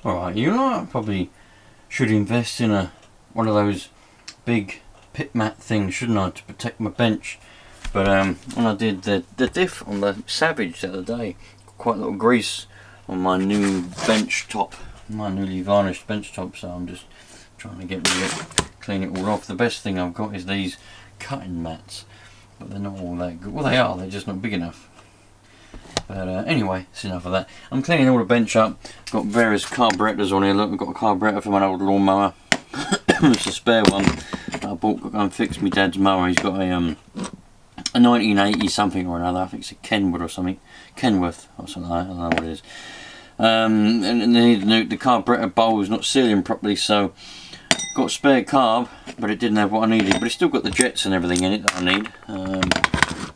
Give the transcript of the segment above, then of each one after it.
Alright, you know, I probably should invest in one of those big pit mat things, shouldn't I, to protect my bench. But when I did the diff on the Savage the other day, quite a little grease on my new bench top, my newly varnished bench top, so I'm just trying to get rid of it, clean it all off. The best thing I've got is these cutting mats, but they're not all that good. Well, they are, they're just not big enough. But anyway, it's enough of that. I'm cleaning all the bench up. Got various carburetors on here. Look, I've got a carburetor from an old lawnmower. It's a spare one I bought to go and fix my dad's mower. He's got a 1980 something or another. I think it's a Kenwood or something. Kenworth or something like that. I don't know what it is. And the carburetor bowl was not sealing properly, so got spare carb, but it didn't have what I needed. But it's still got the jets and everything in it that I need.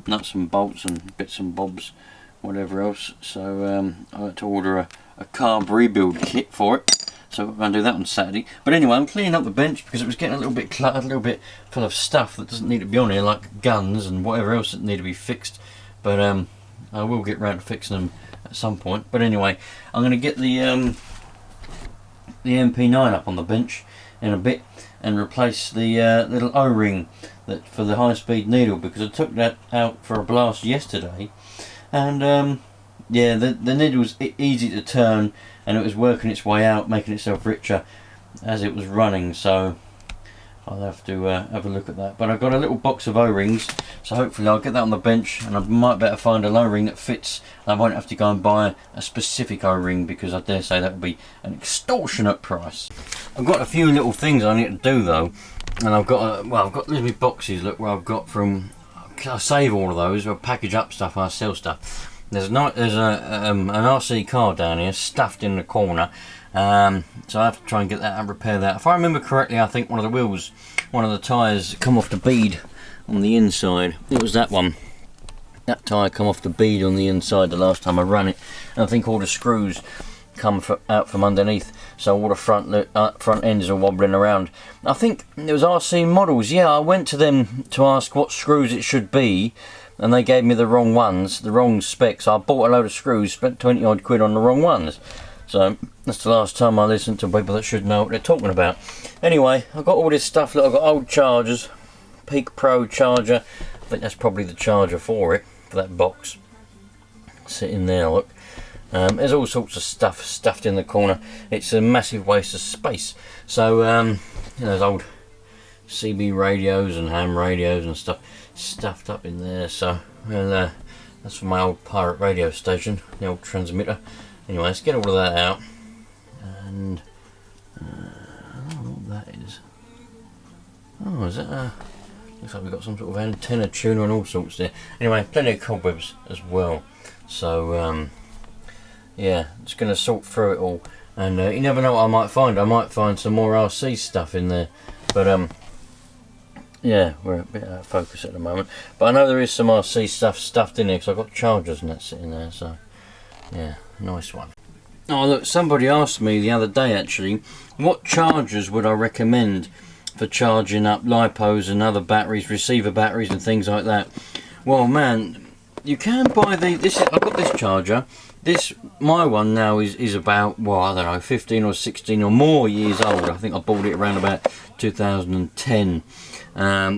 Nuts and bolts and bits and bobs, whatever else. So I had to order a carb rebuild kit for it. So we're going to do that on Saturday. But anyway, I'm cleaning up the bench because it was getting a little bit cluttered, a little bit full of stuff that doesn't need to be on here, like guns and whatever else that need to be fixed. But I will get round to fixing them at some point. But anyway, I'm going to get the MP9 up on the bench in a bit and replace the little O-ring that for the high-speed needle, because I took that out for a blast yesterday, and yeah, the needle was easy to turn, and it was working its way out, making itself richer as it was running. So I'll have to have a look at that. But I've got a little box of O-rings, so hopefully I'll get that on the bench, and I might better find an O-ring that fits. I won't have to go and buy a specific O-ring, because I dare say that would be an extortionate price. I've got a few little things I need to do though, and I've got I've got little boxes. Look, where I've got from. I save all of those. I package up stuff. I sell stuff. There's an RC car down here stuffed in the corner. So I have to try and get that and repair that. If I remember correctly, I think one of the wheels, one of the tyres come off the bead on the inside. It was that one. That tyre come off the bead on the inside the last time I ran it. And I think all the screws come out from underneath, so all the front ends are wobbling around. I think it was RC Models. Yeah, I went to them to ask what screws it should be, and they gave me the wrong ones, the wrong specs. I bought a load of screws, spent 20 odd quid on the wrong ones. So that's the last time I listened to people that should know what they're talking about. Anyway, I've got all this stuff. Look, I've got old chargers, Peak Pro charger. I think that's probably the charger for it, for that box. Sitting there, look. There's all sorts of stuff stuffed in the corner. It's a massive waste of space. So, you know, there's old CB radios and ham radios and stuff stuffed up in there. So, well, that's for my old pirate radio station, the old transmitter. Anyway, let's get all of that out. And I don't know what that is. Oh, is that looks like we've got some sort of antenna tuner and all sorts there. Anyway, plenty of cobwebs as well. So, yeah, just going to sort through it all, and you never know what I might find. I might find some more RC stuff in there, but yeah, we're a bit out of focus at the moment. But I know there is some RC stuff stuffed in here, because I've got chargers and that sitting there, so yeah, nice one. Oh look, somebody asked me the other day actually, what chargers would I recommend for charging up LiPos and other batteries, receiver batteries and things like that. Well man, you can buy I've got this charger. My one now is about, well, I don't know, 15 or 16 or more years old. I think I bought it around about 2010.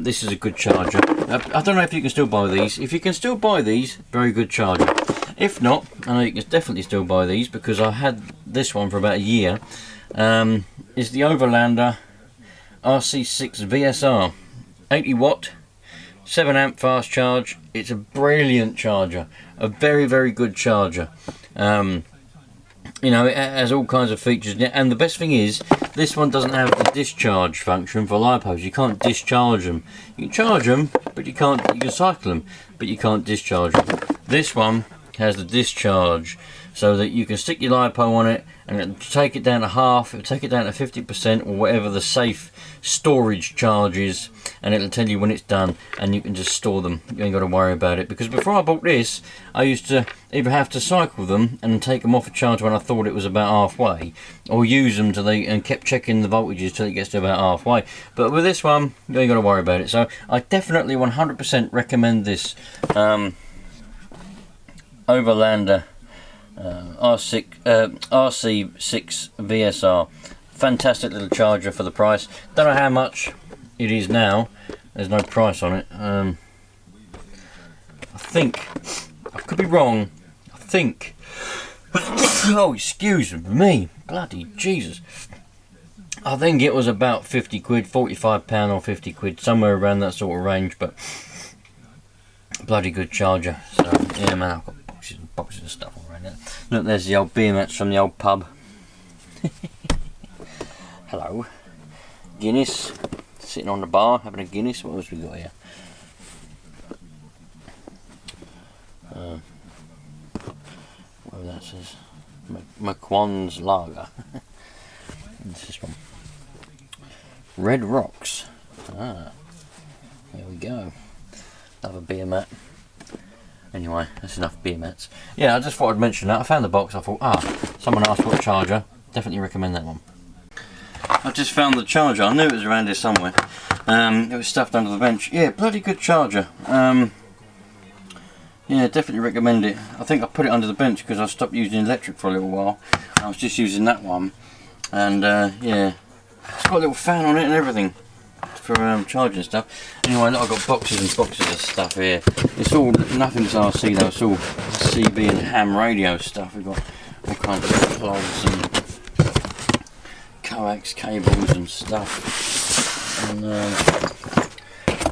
This is a good charger. I don't know if you can still buy these. If you can still buy these, very good charger. If not, I know you can definitely still buy these, because I had this one for about a year. It's the Overlander RC6 VSR. 80 watt, 7 amp fast charge. It's a brilliant charger. A very, very good charger. You know, it has all kinds of features, and the best thing is this one doesn't have the discharge function for LiPos. You can't discharge them. You can charge them, but you can't. You can cycle them, but you can't discharge them. This one has the discharge, so that you can stick your LiPo on it and it'll take it down to half, it'll take it down to 50% or whatever the safe storage charge is, and it'll tell you when it's done, and you can just store them. You ain't got to worry about it, because before I bought this I used to either have to cycle them and take them off a charge when I thought it was about halfway, or use them and kept checking the voltages till it gets to about halfway. But with this one you ain't got to worry about it, so I definitely 100% recommend this Overlander RC6 VSR. Fantastic little charger for the price. Don't know how much it is now. There's no price on it. I think, I could be wrong, I think, oh excuse me, bloody Jesus, I think it was about 50 quid, £45 or 50 quid, somewhere around that sort of range, but bloody good charger. So yeah man, I've got boxes and boxes of stuff all around there. Look, there's the old beer mats from the old pub. Hello. Guinness, sitting on the bar having a Guinness. What else we got here? What that says, McQuan's Lager. What's this one? Red Rocks. Ah, there we go. Another beer mat. Anyway, that's enough beer mats. Yeah, I just thought I'd mention that. I found the box. I thought, someone asked for a charger. Definitely recommend that one. I just found the charger. I knew it was around here somewhere. It was stuffed under the bench. Yeah, bloody good charger. Yeah, definitely recommend it. I think I put it under the bench because I stopped using electric for a little while. I was just using that one, and yeah, it's got a little fan on it and everything for charging stuff. Anyway, look, I've got boxes and boxes of stuff here. It's all, nothing's RC though, it's all CB and ham radio stuff. We've got all kinds of plugs and coax cables and stuff, and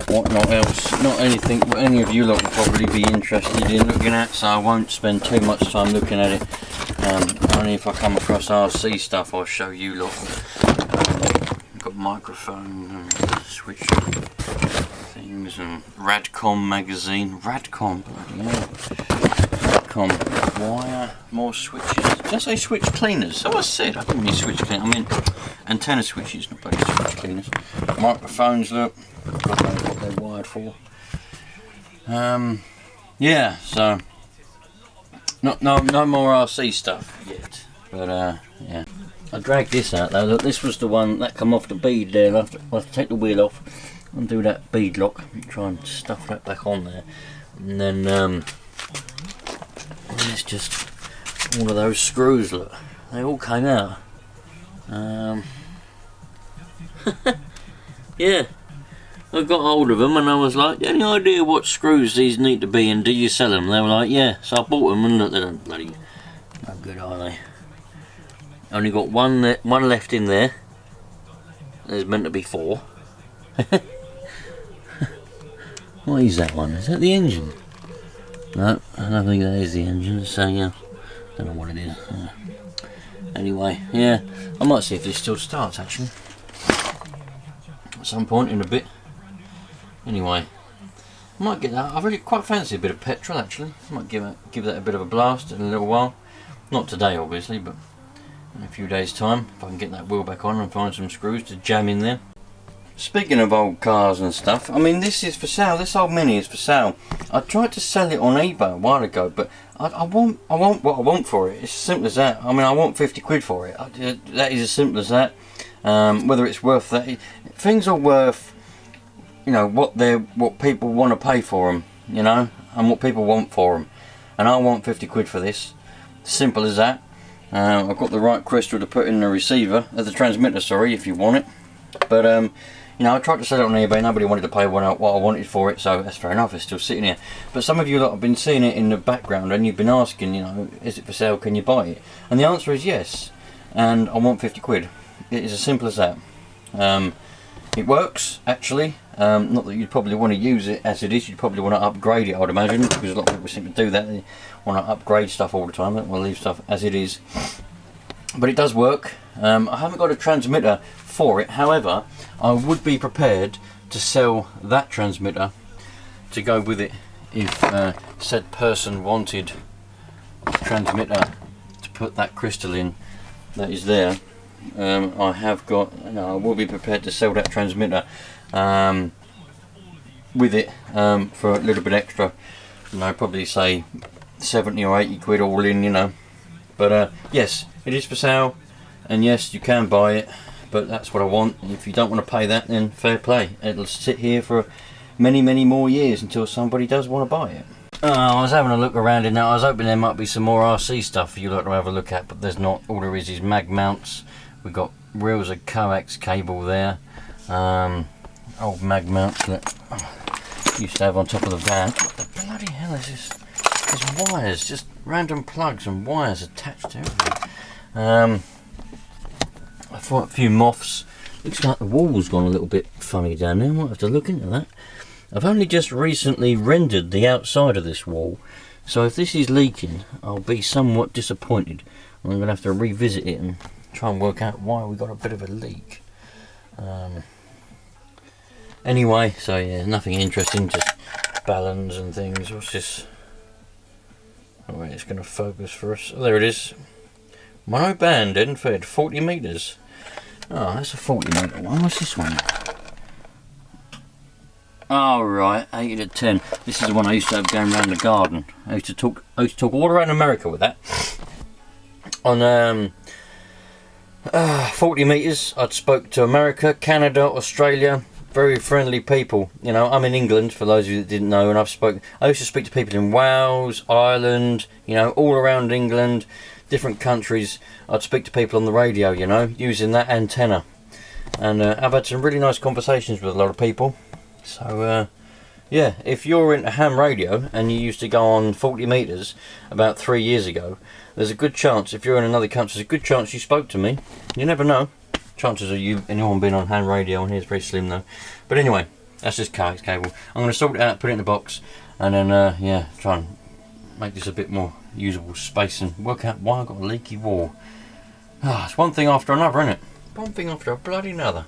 whatnot else. Not anything what any of you lot will probably be interested in looking at, so I won't spend too much time looking at it. Only if I come across RC stuff I'll show you lot. Got microphone and switch things and Radcom magazine. Radcom, bloody hell. Radcom wire, more switches. Did I say switch cleaners? Oh, I said I didn't mean switch cleaners. I mean antenna switches, not bloody switch cleaners. Microphones, look. God knows what they're wired for. Yeah, so no more RC stuff yet. But yeah. I dragged this out though. Look, this was the one that come off the bead there. I'll have to take the wheel off and do that bead lock and try and stuff that back on there. And then it's just all of those screws, look. They all came out. Yeah. I got hold of them and I was like, any idea what screws these need to be and do you sell them? They were like, yeah. So I bought them and look, they don't bloody, no good are they? Only got one left in there. There's meant to be 4. What is that one? Is that the engine? No, I don't think that is the engine, so yeah, don't know what it is. Anyway, yeah, I might see if this still starts actually at some point in a bit. Anyway, I might get that. I really quite fancy a bit of petrol actually. I might give that a bit of a blast in a little while. Not today obviously, but in a few days time, if I can get that wheel back on and find some screws to jam in there. Speaking of old cars and stuff, I mean this is for sale, this old Mini is for sale. I tried to sell it on eBay a while ago, but I want what I want for it. It's as simple as that. I mean I want 50 quid for it. That is as simple as that. Whether it's worth that, things are worth, you know, what people want to pay for them, you know, and what people want for them. And I want 50 quid for this. Simple as that. I've got the right crystal to put in the receiver, the transmitter, sorry, if you want it. But you know, I tried to sell it on eBay. Nobody wanted to pay what I wanted for it, so that's fair enough. It's still sitting here. But some of you lot have been seeing it in the background, and you've been asking, you know, is it for sale? Can you buy it? And the answer is yes. And I want 50 quid. It is as simple as that. It works actually. Not that you'd probably want to use it as it is. You'd probably want to upgrade it, I would imagine, because a lot of people seem to do that. They want to upgrade stuff all the time. They don't want to leave stuff as it is. But it does work. I haven't got a transmitter for it. However, I would be prepared to sell that transmitter to go with it if said person wanted a transmitter to put that crystal in that is there. I have got, you know, I will be prepared to sell that transmitter with it for a little bit extra, you know, probably say 70 or 80 quid all in, you know. But yes, it is for sale, and yes, you can buy it, but that's what I want. If you don't want to pay that, then fair play. It'll sit here for many more years until somebody does want to buy it. I was having a look around in there. I was hoping there might be some more RC stuff for you lot to have a look at, but there's not. All there is mag mounts. We've got reels of coax cable there. Old mag mounts that used to have on top of the van. What the bloody hell is this? There's wires, just random plugs and wires attached to everything. I thought a few moths. Looks like the wall's gone a little bit funny down there. Might have to look into that. I've only just recently rendered the outside of this wall, so if this is leaking, I'll be somewhat disappointed. I'm going to have to revisit it and try and work out why we got a bit of a leak. Anyway, so yeah, nothing interesting, just balance and things. What's this? Oh wait, it's going to focus for us. Oh, there it is. Mono band, end fed, 40 metres. Oh, that's a 40 metre one. What's this one? Oh right, 80 to 10. This is the one I used to have going around the garden. I used to talk all around America with that. On 40 metres, I'd spoke to America, Canada, Australia. Very friendly people. You know, I'm in England, for those of you that didn't know, and I used to speak to people in Wales, Ireland, you know, all around England, different countries. I'd speak to people on the radio, you know, using that antenna. And I've had some really nice conversations with a lot of people. So, yeah, if you're into ham radio and you used to go on 40 metres about 3 years ago, there's a good chance, if you're in another country, there's a good chance you spoke to me. You never know. Chances of anyone being on ham radio on here is very slim though. But anyway, that's just coax cable. I'm going to sort it out, put it in the box, and then yeah, try and make this a bit more usable space and work out why I've got a leaky wall. Ah, it's one thing after another, isn't it? One thing after a bloody another.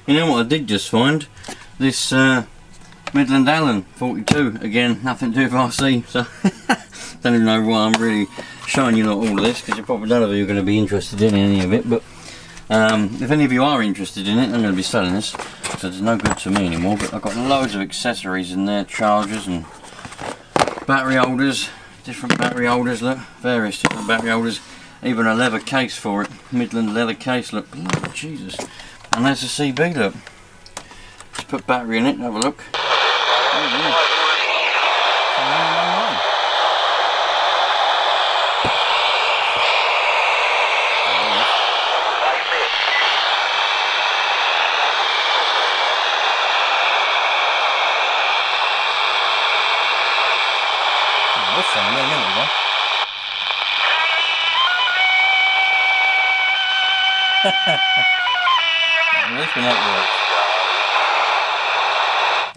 You know what I did just find? This Midland Allen 42. Again, nothing to do with RC, so don't even know why I'm really showing you all of this, because you're probably none of you are going to be interested in any of it. But if any of you are interested in it, I'm going to be selling this, so it's no good to me anymore. But I've got loads of accessories in there, chargers and battery holders, different battery holders, look, various different battery holders, even a leather case for it, Midland leather case, look, bloody Jesus. And there's a CB, look. Let's put battery in it and have a look. Oh, yeah.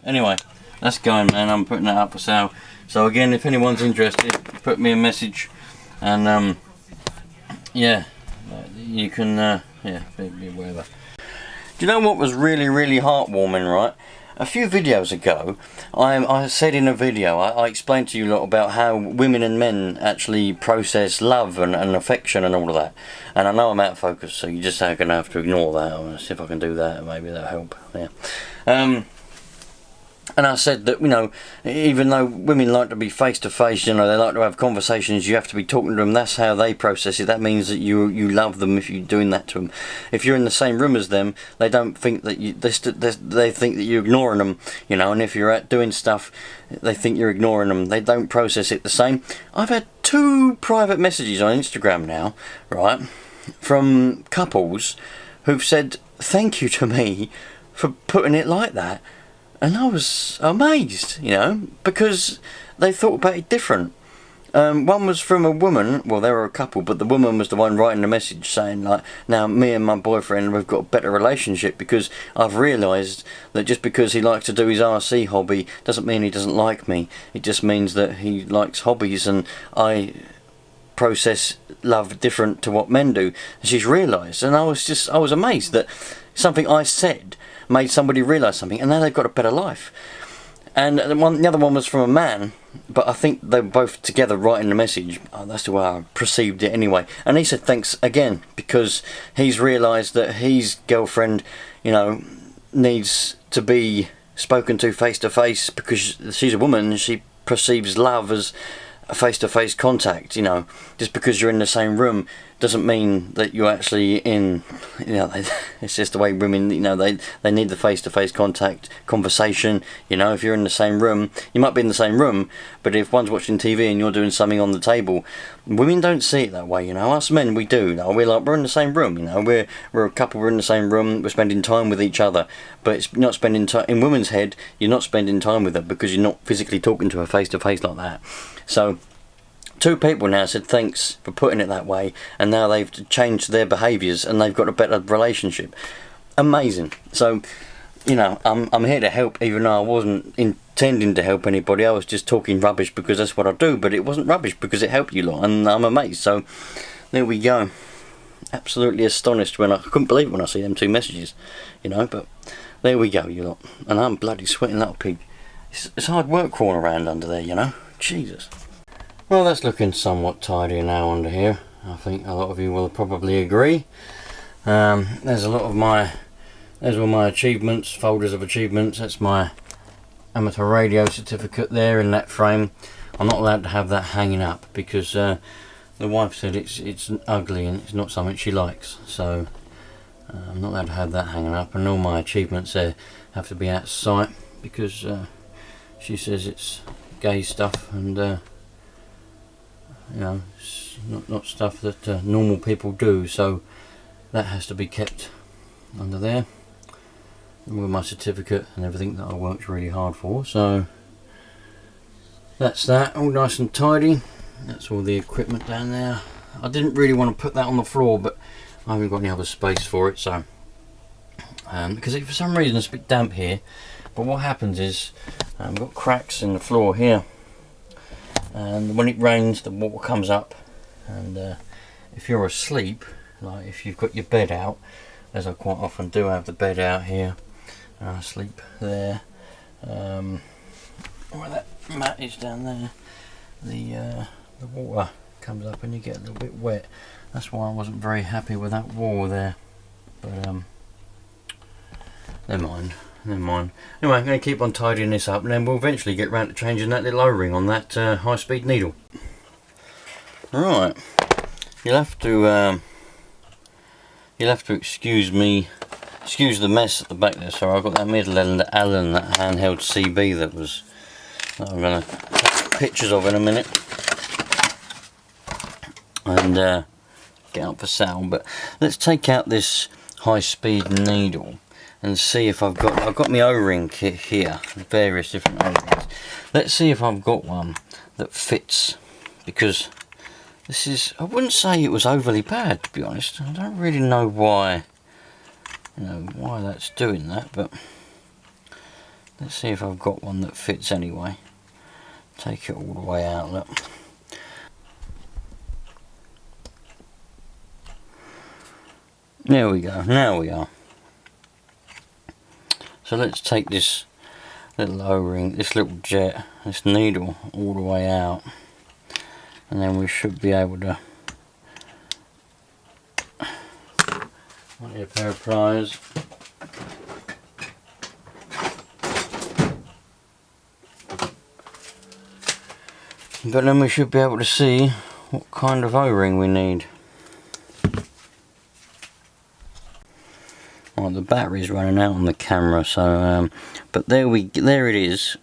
Anyway, that's going, man. I'm putting that up for sale. So again, if anyone's interested, put me a message, and yeah, you can yeah, be whatever. Do you know what was really heartwarming, right? A few videos ago, I said in a video, I explained to you a lot about how women and men actually process love and affection and all of that. And I know I'm out of focus, so you're just going to have to ignore that. I'm going to see if I can do that, maybe that'll help. Yeah. And I said that, you know, even though women like to be face to face, you know, they like to have conversations, you have to be talking to them. That's how they process it. That means that you love them if you're doing that to them. If you're in the same room as them, they don't think that they think that you're ignoring them, you know. And if you're out doing stuff, they think you're ignoring them. They don't process it the same. I've had 2 private messages on Instagram now, right, from couples who've said thank you to me for putting it like that. And I was amazed, you know, because they thought about it different. One was from a woman, well, they were a couple, but the woman was the one writing the message saying, like, now me and my boyfriend, we've got a better relationship because I've realised that just because he likes to do his RC hobby doesn't mean he doesn't like me. It just means that he likes hobbies, and I process love different to what men do. And she's realised, and I was amazed that something I said made somebody realise something, and now they've got a better life. And the other one was from a man, but I think they were both together writing the message. That's the way I perceived it anyway. And he said thanks again, because he's realised that his girlfriend, you know, needs to be spoken to face, because she's a woman and she perceives love as a face-to-face contact, you know. Just because you're in the same room doesn't mean that you're actually in, you know, it's just the way women, you know, they need the face-to-face contact, conversation. You know, if you're in the same room, you might be in the same room, but if one's watching TV and you're doing something on the table, women don't see it that way, you know. Us men, we do. You know, we're in the same room, you know, we're a couple, we're in the same room, we're spending time with each other, but it's not spending time, in women's head, you're not spending time with her because you're not physically talking to her face-to-face like that. So, 2 people now said thanks for putting it that way, and now they've changed their behaviours and they've got a better relationship. Amazing. So, you know, I'm here to help, even though I wasn't intending to help anybody. I was just talking rubbish because that's what I do, but it wasn't rubbish because it helped you lot, and I'm amazed. So there we go. Absolutely astonished when I couldn't believe it when I see them 2 messages, you know. But there we go, you lot. And I'm bloody sweating like a pig. It's hard work crawling around under there, you know. Jesus. Well, that's looking somewhat tidy now under here. I think a lot of you will probably agree. There's a lot of there's all my achievements, folders of achievements. That's my amateur radio certificate there in that frame. I'm not allowed to have that hanging up because the wife said it's ugly and it's not something she likes. So I'm not allowed to have that hanging up, and all my achievements there have to be out of sight because she says it's gay stuff, and you know, it's not stuff that normal people do, so that has to be kept under there with my certificate and everything that I worked really hard for. So that's that, all nice and tidy. That's all the equipment down there. I didn't really want to put that on the floor, but I haven't got any other space for it, so because for some reason it's a bit damp here. But what happens is I've got cracks in the floor here, and when it rains the water comes up, and if you're asleep, like if you've got your bed out, as I quite often do have the bed out here, and I sleep there, where that mat is down there, the water comes up and you get a little bit wet. That's why I wasn't very happy with that wall there, but never mind. Anyway, I'm going to keep on tidying this up, and then we'll eventually get round to changing that little O-ring on that high-speed needle. Right, you'll have to excuse the mess at the back there. So I've got that middle Allen, that handheld CB that I'm going to take pictures of in a minute and get up for sale. But let's take out this high-speed needle and see if I've got my O-ring kit here, various different O-rings. Let's see if I've got one that fits, because this is, I wouldn't say it was overly bad, to be honest. I don't really know why, why that's doing that, but let's see if I've got one that fits anyway. Take it all the way out, look. There we go, now we are. So let's take this little O-ring, this little jet, this needle all the way out, and then we should be able to, I need a pair of pliers. But then we should be able to see what kind of O-ring we need. Well, the battery's running out on the camera, so but there it is.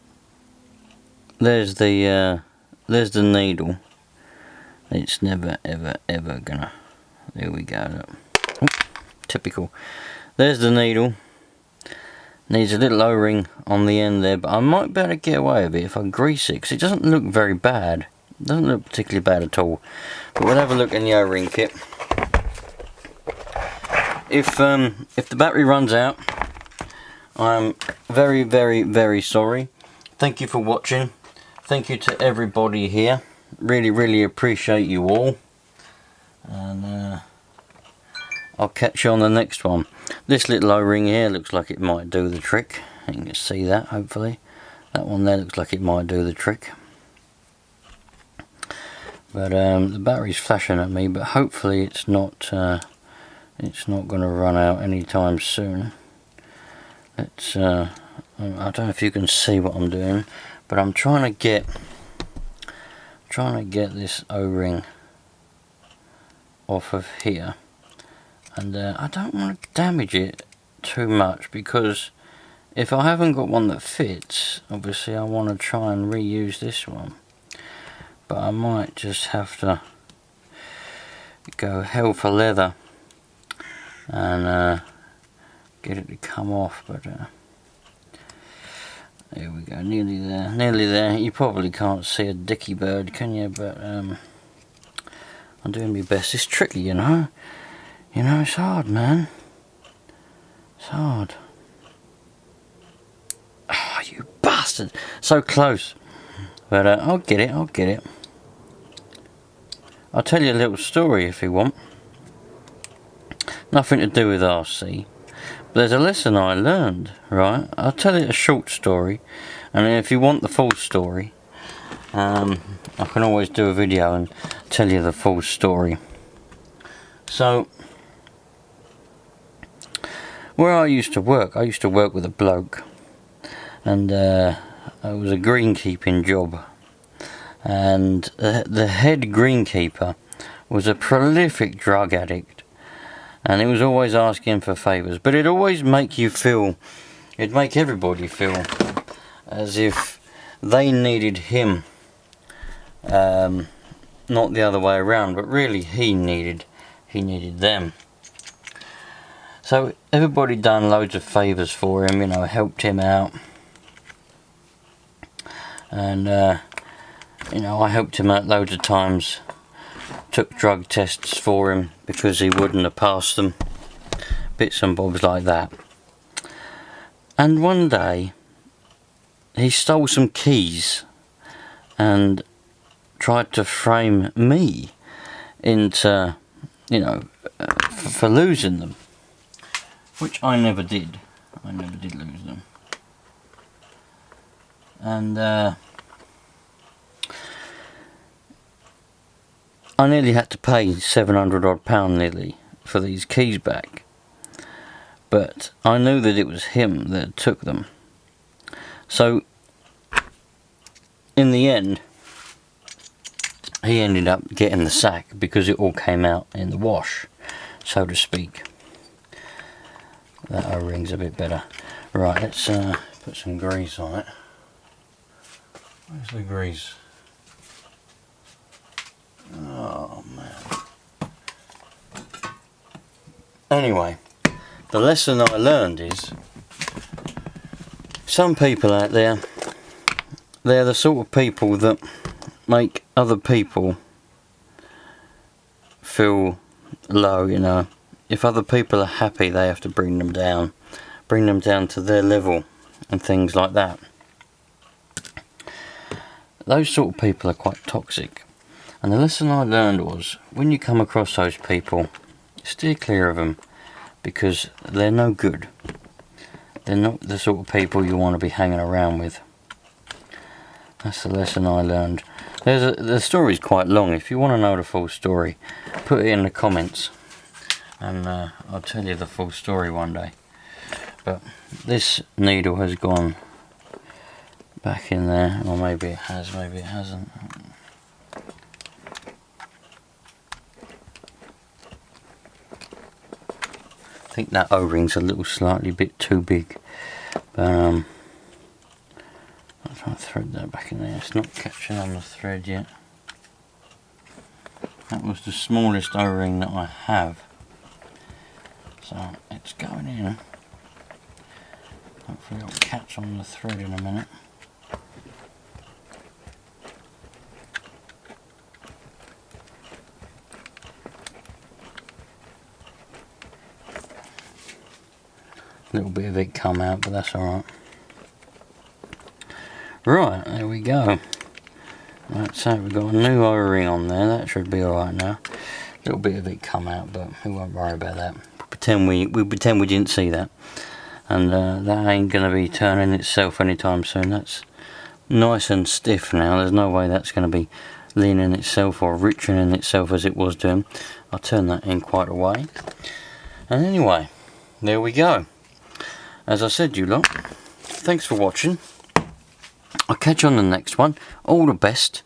There's the needle. It's never ever gonna. There we go. Look. Oh, typical. There's the needle. Needs a little O-ring on the end there, but I might be able to get away with it if I grease it, because it doesn't look very bad. It doesn't look particularly bad at all. But we'll have a look in the O-ring kit. If the battery runs out, I'm very sorry. Thank you for watching. Thank you to everybody here. Really appreciate you all. And I'll catch you on the next one. This little O-ring here looks like it might do the trick. You can see that, hopefully. That one there looks like it might do the trick. But the battery's flashing at me, but hopefully it's not going to run out anytime soon. Let's I don't know if you can see what I'm doing, but I'm trying to get this O-ring off of here, and I don't want to damage it too much, because if I haven't got one that fits, obviously I want to try and reuse this one, but I might just have to go hell for leather and get it to come off. But there we go, nearly there, nearly there. You probably can't see a dicky bird, can you? But I'm doing my best. It's tricky, you know. It's hard, man. It's hard. Oh, you bastard! So close. But I'll get it. I'll tell you a little story if you want. Nothing to do with RC. But there's a lesson I learned, right? I'll tell you a short story, and if you want the full story, I can always do a video and tell you the full story. So, where I used to work with a bloke, and it was a greenkeeping job, and the head greenkeeper was a prolific drug addict, and he was always asking for favours, but it'd always make you feel, it'd make everybody feel as if they needed him, not the other way around, but really he needed them. So everybody done loads of favours for him, helped him out, and I helped him out loads of times. Took drug tests for him because he wouldn't have passed them, bits and bobs like that. And one day he stole some keys and tried to frame me into, for losing them, which I never did. I never did lose them. And I nearly had to pay £700 odd nearly for these keys back, but I knew that it was him that took them. So in the end, he ended up getting the sack because it all came out in the wash, so to speak. That O-ring's a bit better. Right, let's put some grease on it. Where's the grease? Oh man. Anyway, the lesson I learned is, some people out there, they're the sort of people that make other people feel low, If other people are happy, they have to bring them down to their level and things like that. Those sort of people are quite toxic. And the lesson I learned was, when you come across those people, steer clear of them, because they're no good. They're not the sort of people you want to be hanging around with. That's the lesson I learned. The story's quite long. If you want to know the full story, put it in the comments, and I'll tell you the full story one day. But this needle has gone back in there, or maybe it has, maybe it hasn't. I think that O-ring's a little slightly bit too big, but I'll try to thread that back in there. It's not catching on the thread yet. That was the smallest O-ring that I have, so it's going in. Hopefully it'll catch on the thread in a minute. A little bit of it come out, but that's alright. Right, there we go. Right, so we've got a new O-ring on there. That should be alright now. A little bit of it come out, but we won't worry about that. We pretend we didn't see that. And that ain't going to be turning itself anytime soon. That's nice and stiff now. There's no way that's going to be leaning itself or richening itself as it was doing. I'll turn that in quite a way. And anyway, there we go. As I said, you lot, thanks for watching. I'll catch you on the next one. All the best.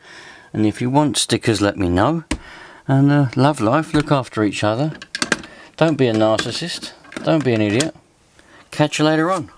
And if you want stickers, let me know. And love life, look after each other. Don't be a narcissist. Don't be an idiot. Catch you later on.